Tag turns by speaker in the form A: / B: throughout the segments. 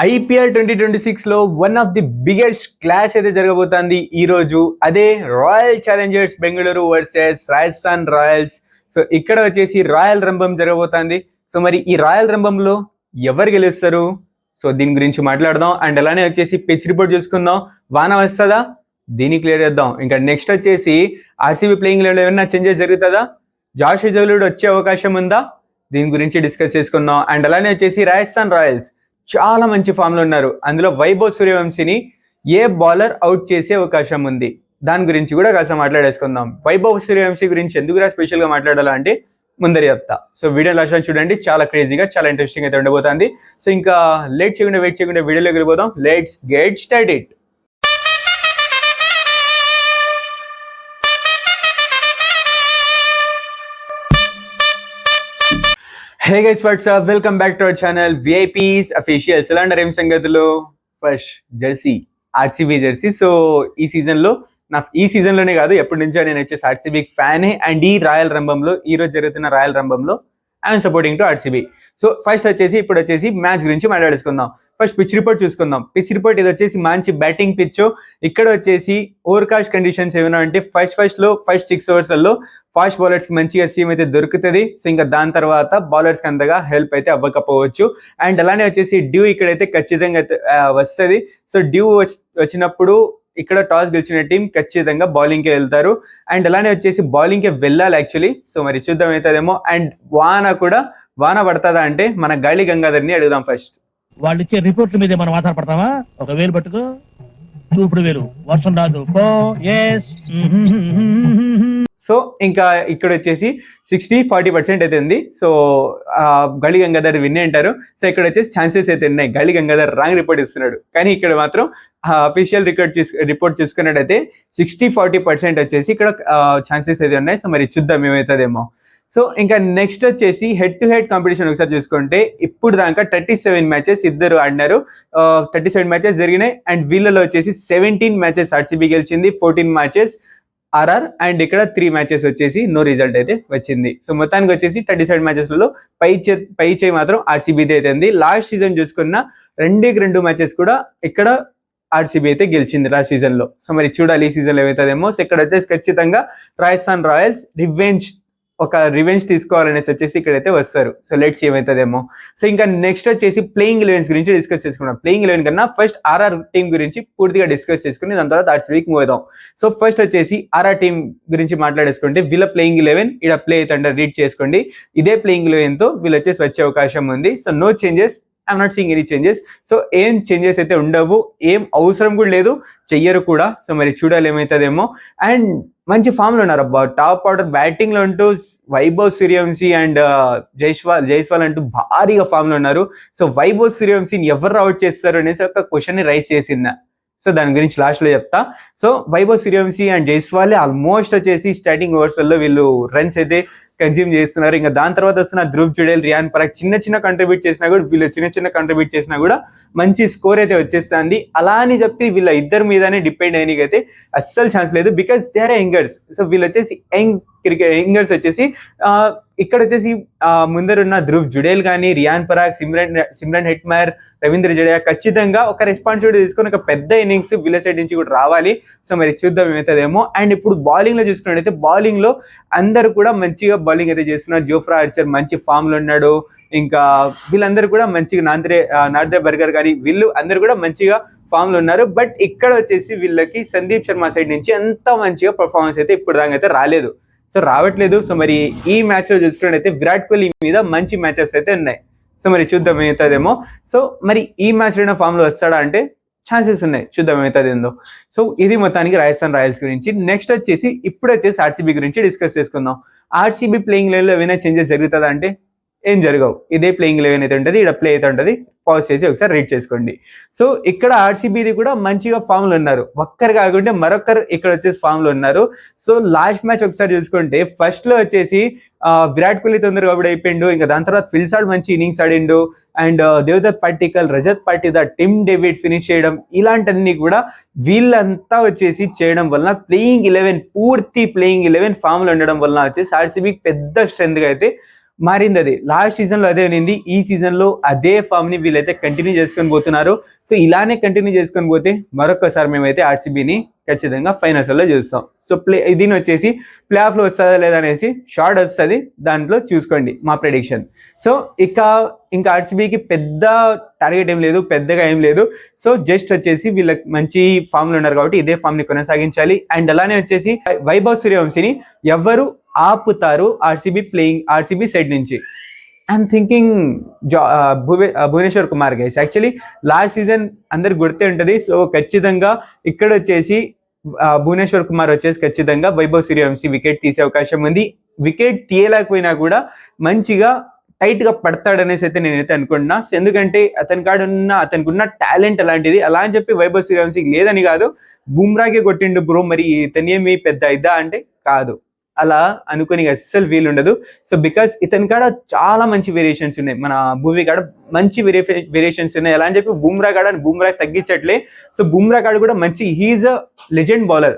A: IPL 2026లో one of the biggest clash అయితే జరగబోతోంది ఈ రోజు. అదే Royal Challengers Bengaluru versus Rajasthan Royals. So ఇక్కడ వచ్చేసి రాయల్ రంభం జరగబోతోంది. సో మరి ఈ రాయల్ రంభంలో ఎవరు గెలుస్తారు? సో దీని గురించి మాట్లాడదాం. అండ్ అలానే వచ్చేసి పిచ్ రిపోర్ట్ చూసుకుందాం. వాన వస్తుందా? దీన్ని క్లియర్ చేద్దాం. ఇంకా నెక్స్ట్ వచ్చేసి ఆర్సీబీ ప్లేయింగ్ లెవెల్ ఏమైనా చేంజెస్ జరుగుతుందా? జాష్ హజల్వుడ్ వచ్చే అవకాశం ఉందా? దీని గురించి డిస్కస్ చేసుకుందాం. అండ్ అలానే వచ్చేసి రాజస్థాన్ రాయల్స్ చాలా మంచి ఫామ్లో ఉన్నారు. అందులో వైభవ్ సూర్యవంశీని ఏ బౌలర్ అవుట్ చేసే అవకాశం ఉంది? దాని గురించి కూడా కాస్త మాట్లాడేసుకుందాం. వైభవ్ సూర్యవంశీ గురించి ఎందుకురా స్పెషల్గా మాట్లాడాలంటే ముందర చెప్తా. సో వీడియో లాస్ట్ చూడండి, చాలా క్రేజీగా చాలా ఇంట్రెస్టింగ్ అయితే ఉండబోతుంది. సో ఇంకా వెయిట్ చేయకుండా వీడియోలోకి వెళ్ళిపోదాం. Let's get started. Hey guys, what's up, welcome back to our channel VIPs official. ఎలా అంటారు? ఏం సంగతులు? First jersey, RCB jersey. So ఈ సీజన్లోనే కాదు, ఎప్పటి నుంచో నేను వచ్చేసి ఆర్సీబీ ఫ్యానే. అండ్ ఈ రాయల్ రంభంలో, ఈ రోజు జరుగుతున్న రాయల్ రంభంలో I'm supporting to RCB. So first వచ్చేసి ఇప్పుడు వచ్చేసి మ్యాచ్ గురించి మాట్లాడేసుకుందాం. ఫస్ట్ పిచ్ రిపోర్ట్ చూసుకుందాం. పిచ్ రిపోర్ట్ ఇది వచ్చేసి మంచి బ్యాటింగ్ పిచ్. ఇక్కడ వచ్చేసి ఓవర్కాస్ట్ కండిషన్స్ ఏమైనా అంటే ఫస్ట్ 6 ఓవర్స్లలో ఫాస్ట్ బౌలర్స్కి మంచిగా సీమ్ అయితే దొరుకుతుంది. సో ఇంకా దాని తర్వాత బౌలర్స్కి అంతగా హెల్ప్ అయితే అవ్వకపోవచ్చు. అండ్ అలానే వచ్చేసి డ్యూ ఇక్కడైతే ఖచ్చితంగా వస్తుంది. సో డ్యూ వచ్చినప్పుడు ఇక్కడ టాస్ గెలిచిన టీం ఖచ్చితంగా బౌలింగ్కే వెళ్తారు. అండ్ అలానే వచ్చేసి బౌలింగ్కే వెళ్ళాలి యాక్చువల్లీ. సో మరి చూద్దాం అవుతుందేమో. అండ్ వాన పడుతుందా అంటే మన గాలి గంగాధర్ని అడుగుదాం ఫస్ట్.
B: వాళ్ళు ఇచ్చే రిపోర్ట్ల మీద మనం ఆధారపడతామా? ఒక వేలు పట్టుకో, చూపుడు వేలు, వర్షం రాదు.
A: సో ఇంకా ఇక్కడ వచ్చేసి 60-40% అయితే ఉంది. సో గళి గంగాధర్ విన్ అంటారు. సో ఇక్కడ వచ్చేసి ఛాన్సెస్ అయితే ఉన్నాయి. గళి గంగాధర్ రాంగ్ రిపోర్ట్ ఇస్తున్నాడు. కానీ ఇక్కడ మాత్రం అఫీషియల్ రిపోర్ట్ చూసుకున్నట్టయితే 60-40% వచ్చేసి ఇక్కడ ఛాన్సెస్ అయితే ఉన్నాయి. సో మరి చూద్దాం ఏమవుతుందేమో. సో ఇంకా నెక్స్ట్ వచ్చేసి హెడ్ టు హెడ్ కాంపిటీషన్ ఒకసారి చూసుకుంటే ఇప్పుడు దాకా 37 మ్యాచెస్ ఇద్దరు ఆడినారు. 37 మ్యాచెస్ జరిగినాయి. అండ్ వీళ్ళలో వచ్చేసి 17 మ్యాచెస్ ఆర్సీబీ గెలిచింది, 14 మ్యాచెస్ ఆర్ఆర్. అండ్ ఇక్కడ 3 మ్యాచెస్ వచ్చేసి నో రిజల్ట్ అయితే వచ్చింది. సో మొత్తానికి వచ్చేసి 37 మ్యాచెస్లలో పై చేయి మాత్రం ఆర్సీబీదే అయితే ఉంది. లాస్ట్ సీజన్ చూసుకున్న 2 మ్యాచెస్ కూడా ఇక్కడ ఆర్సీబీ అయితే గెలిచింది లాస్ట్ సీజన్లో. సో మరి చూడాలి ఈ సీజన్లో ఏమవుతుందేమో. సో ఇక్కడ వచ్చేసి ఖచ్చితంగా రాజస్థాన్ రాయల్స్ రివెంజ్ తీసుకోవాలనేసి వచ్చేసి ఇక్కడైతే వస్తారు. సో లెట్స్ ఏమవుతుందేమో. సో ఇంకా నెక్స్ట్ వచ్చేసి ప్లేయింగ్ 11 గురించి డిస్కస్ చేసుకున్నాం. ప్లేయింగ్ 11 కన్నా ఫస్ట్ ఆర్ఆర్ టీం గురించి పూర్తిగా డిస్కస్ చేసుకుని దాని తర్వాత ఆర్సీబీకి మూవ్ అవుదాం. సో ఫస్ట్ వచ్చేసి ఆర్ఆర్ టీం గురించి మాట్లాడేసుకుంటే వీళ్ళ ప్లేయింగ్ 11 ఇక్కడ ప్లే అవుతుంటే రీడ్ చేసుకోండి. ఇదే ప్లేయింగ్ 11తో వీళ్ళు వచ్చేసి వచ్చే అవకాశం ఉంది. So no changes, I'm not seeing any changes. So ఏం చేంజెస్ అయితే ఉండవు, ఏం అవసరం కూడా లేదు, చెయ్యరు కూడా. సో మరి చూడాలి ఏమవుతుందేమో. అండ్ మంచి ఫామ్లో ఉన్నారు అబ్బా. టాప్ ఆర్డర్ బ్యాటింగ్లో అంటూ వైభవ్ సూర్యవంశీ అండ్ జైస్వాల్ అంటూ భారీగా ఫామ్లో ఉన్నారు. సో వైభవ్ సూర్యవంశీని ఎవరు అవుట్ చేస్తారు అనేసి ఒక క్వశ్చన్ని రైజ్ చేసిందా. సో దాని గురించి లాస్ట్లో చెప్తా. So Vaibhav Suryavanshi and Jaiswal almost వచ్చేసి స్టార్టింగ్ ఓవర్స్లలో వీళ్ళు రన్స్ అయితే కన్స్యూమ్ చేస్తున్నారు. ఇంకా దాని తర్వాత వస్తున్న ధ్రువ్ జుడేల్, రియాన్ పరాగ్ చిన్న కంట్రిబ్యూట్ చేసినా కూడా వీళ్ళు చిన్న కంట్రిబ్యూట్ చేసినా కూడా మంచి స్కోర్ అయితే వచ్చేస్తుంది. అలా అని చెప్పి వీళ్ళ ఇద్దరి మీదనే డిపెండ్ అయ్యడానికి అయితే అస్సలు ఛాన్స్ లేదు. Because they are youngers. So వీళ్ళు వచ్చేసి యంగర్స్ వచ్చేసి ఇక్కడ వచ్చేసి ముందరున్న ధ్రువ్ జుడేల్ కానీ, రియాన్ పరాగ్, సిమ్రన్ హెట్మైర్, రవీంద్ర జడేజా ఖచ్చితంగా ఒక రెస్పాన్సిబిలిటీ తీసుకొని ఒక పెద్ద ఇన్నింగ్స్ వీళ్ళ సైడ్ నుంచి కూడా రావాలి. సో మరి చూద్దాం ఏమవుతుందేమో. అండ్ ఇప్పుడు బౌలింగ్లో చూసుకున్నట్టయితే బౌలింగ్లో అందరూ కూడా మంచిగా బౌలింగ్ అయితే చేస్తున్నారు. జోఫ్రా ఆర్చర్ మంచి ఫామ్లో ఉన్నాడు. ఇంకా వీళ్ళందరూ కూడా మంచిగా నార్దే బర్గర్ కానీ వీళ్ళు అందరూ కూడా మంచిగా ఫామ్లో ఉన్నారు. బట్ ఇక్కడ వచ్చేసి వీళ్ళకి సందీప్ శర్మ సైడ్ నుంచి అంత మంచిగా పర్ఫార్మెన్స్ అయితే ఇప్పుడు దాకా అయితే రాలేదు. సో రావట్లేదు. సో మరి ఈ మ్యాచ్లో చూసుకున్నట్టయితే విరాట్ కోహ్లీ మీద మంచి మ్యాచెస్ అయితే ఉన్నాయి. సో మరి చూద్దాం ఏమవుతుందేమో. సో మరి ఈ మ్యాచ్లో ఫామ్లో వస్తాడా అంటే ఛాన్సెస్ ఉన్నాయి. చూద్దాం ఏమవుతుంది ఏందో. సో ఇది మొత్తానికి రాజస్థాన్ రాయల్స్ గురించి. నెక్స్ట్ వచ్చేసి ఇప్పుడు వచ్చేసి ఆర్సీబీ గురించి డిస్కస్ చేసుకుందాం. ఆర్సీబీ ప్లేయింగ్ లెవెల్లో ఏమైనా చేంజెస్ జరుగుతుందా అంటే ఏం జరగవు. ఇదే ప్లేయింగ్ 11 అయితే ఉంటుంది, ఇక్కడ ప్లే అయితే ఉంటుంది. పాజ్ చేసి ఒకసారి రీడ్ చేసుకోండి. సో ఇక్కడ ఆర్సీబీది కూడా మంచిగా ఫామ్లో ఉన్నారు. ఒక్కరు కాకుండా మరొకరు ఇక్కడ వచ్చేసి ఫామ్లో ఉన్నారు. సో లాస్ట్ మ్యాచ్ ఒకసారి చూసుకుంటే ఫస్ట్లో వచ్చేసి విరాట్ కోహ్లీ తొందరగా అవుట్ అయిపోయిండు. ఇంకా దాని తర్వాత ఫిల్సాడ్ మంచి ఇన్నింగ్స్ ఆడిండు. And Devdutt Padikkal, Rajat Patidar, Tim David finish చేయడం, ఇలాంటివన్నీ కూడా వీళ్ళంతా వచ్చేసి చేయడం వలన పూర్తి ప్లేయింగ్ 11 ఫామ్లో ఉండడం వలన వచ్చేసి ఆర్సీబీకి పెద్ద స్ట్రెంత్గా అయితే మారింది. అది లాస్ట్ సీజన్ లో అదే ఉంది, ఈ సీజన్ లో అదే ఫామ్ ని వీళ్ళైతే కంటిన్యూ చేసుకొని పోతున్నారు. సో ఇలానే కంటిన్యూ చేసుకొని పోతే మరొకసారి మేమైతే ఆర్సీబీని ఖచ్చితంగా ఫైనల్స్ లో చూస్తాం. సో దీని వచ్చేసి ప్లే ఆఫ్ లో వస్తుందా లేదా అనేసి షార్ట్ వస్తుంది, దాంట్లో చూసుకోండి మా ప్రెడిక్షన్. సో ఇంకా ఆర్సీబీకి పెద్ద టార్గెట్ ఏం లేదు, పెద్దగా ఏం లేదు. సో జస్ట్ వచ్చేసి వీళ్ళకి మంచి ఫామ్ లో ఉన్నారు కాబట్టి ఇదే ఫామ్ ని కొనసాగించాలి. అండ్ అలానే వచ్చేసి వైభవ్ సూర్యవంశిని ఎవరు ఆపుతారు ఆర్సీబీ సైడ్ నుంచి? I'm thinking Bhuvneshwar Kumar guys. Actually last season అందరికి గుర్తే ఉంటుంది. సో ఖచ్చితంగా ఇక్కడ వచ్చేసి భువనేశ్వర్ కుమార్ వచ్చేసి ఖచ్చితంగా వైభవ్ సూర్యవంశి వికెట్ తీసే అవకాశం ఉంది. వికెట్ తీయలేకపోయినా కూడా మంచిగా టైట్ గా పడతాడనేసి అయితే నేనైతే అనుకుంటున్నా. ఎందుకంటే అతనికి ఉన్న టాలెంట్ అలాంటిది. అలా అని చెప్పి వైభవ్ సూర్యవంశికి లేదని కాదు, బుమ్రాకే కొట్టిండు బ్రో, మరి ఇతనేమి పెద్ద ఇదా అంటే కాదు, అలా అనుకుని అస్సలు వీలుండదు. సో బికాస్ ఇతని కాడ చాలా మంచి వేరియేషన్స్ ఉన్నాయి, మన భూమి కాడ మంచి వేరియేషన్స్ ఉన్నాయి. ఎలా అని చెప్పి బుమ్రా తగ్గించట్లే. సో బుమ్రా కాడ కూడా మంచి, హీఈస్ అ లెజెండ్ బౌలర్.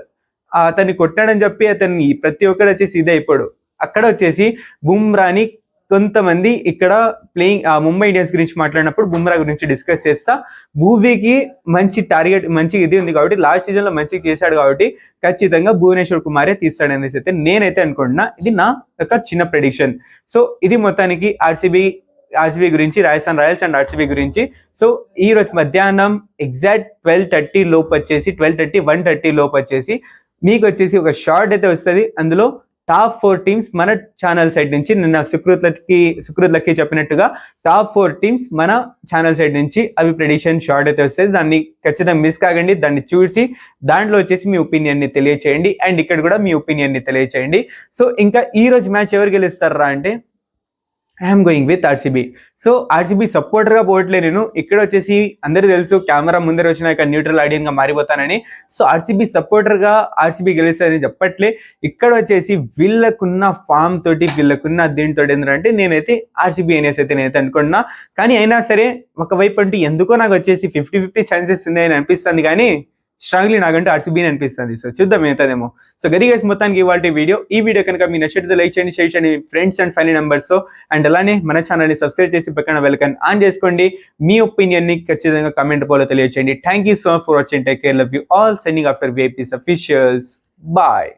A: అతన్ని కొట్టాడని చెప్పి అతన్ని ప్రతి ఒక్కరు వచ్చేసి ఇదే అయిపోడు. అక్కడ వచ్చేసి బుమ్రాని కొంతమంది ఇక్కడ ప్లేయింగ్ ముంబై ఇండియన్స్ గురించి మాట్లాడినప్పుడు బుమ్రా గురించి డిస్కస్ చేస్తా. భూవీకి మంచి టార్గెట్, మంచి ఇది ఉంది కాబట్టి లాస్ట్ సీజన్ లో మంచిగా చేశాడు కాబట్టి ఖచ్చితంగా భువనేశ్వర్ కుమారే తీస్తాడు అనేసి అయితే నేనైతే అనుకుంటున్నా. ఇది నా ఒక చిన్న ప్రెడిక్షన్. సో ఇది మొత్తానికి ఆర్సీబీ గురించి, రాజస్థాన్ రాయల్స్ అండ్ ఆర్సీబీ గురించి. సో ఈ రోజు మధ్యాహ్నం ఎగ్జాక్ట్ 12:30 లోపు వచ్చేసి 1:30 లోపు వచ్చేసి మీకు వచ్చేసి ఒక షార్ట్ అయితే వస్తుంది. అందులో టాప్ 4 టీమ్స్ మన ఛానల్ సైడ్ నుంచి, నిన్న సుకృత్ లక్కీ చెప్పినట్టుగా టాప్ 4 టీమ్స్ మన ఛానల్ సైడ్ నుంచి అవి ప్రెడిక్షన్ షార్ట్ అయితే వస్తుంది. దాన్ని ఖచ్చితంగా మిస్ కాకండి. దాన్ని చూసి దాంట్లో వచ్చేసి మీ ఒపీనియన్ ని తెలియచేయండి. అండ్ ఇక్కడ కూడా మీ ఒపీనియన్ ని తెలియచేయండి. సో ఇంకా ఈ రోజు మ్యాచ్ ఎవరు గెలుస్తారా అంటే I'm going with RCB. So RCB supporter గా పోవట్లే నేను. ఇక్కడ వచ్చేసి అందరూ తెలుసు కెమెరా ముందర వచ్చినాక న్యూట్రల్ ఆడియన్ గా మారిపోతానని. సో ఆర్సీబీ సపోర్టర్ గా ఆర్సీబీ గెలుస్తారని చెప్పట్లే. ఇక్కడ వచ్చేసి వీళ్ళకున్న ఫామ్ తోటి, వీళ్ళకున్న దీంతో ఏంటంటే నేనైతే ఆర్సీబీ అనేసి అయితే నేనైతే అనుకుంటున్నా. కానీ అయినా సరే ఒకవైపు అంటూ ఎందుకో నాకు వచ్చేసి 50-50 ఛాన్సెస్ ఉన్నాయని అనిపిస్తుంది, కానీ స్ట్రాంగ్లీ నాకంటే ఆర్సీబీ అనిపిస్తుంది. సో చూద్దాం అవుతుందేమో. సో గది గైస్ మొత్తానికి ఇవాళ ఈ వీడియో కనుక మీ నచ్చితే లైక్ చేయండి, షేర్ చేయండి friends and family members. And అలానే మన ఛానల్ని సబ్స్క్రైబ్ చేసి పక్కన బెల్ ఐకాన్ ఆన్ చేసుకోండి. మీ ఒపీనియన్ ని ఖచ్చితంగా కామెంట్ బాక్స్లో తెలియచేయండి. Thank you so much for watching. Take care, love you all. Signing off your VIPs officials. Bye.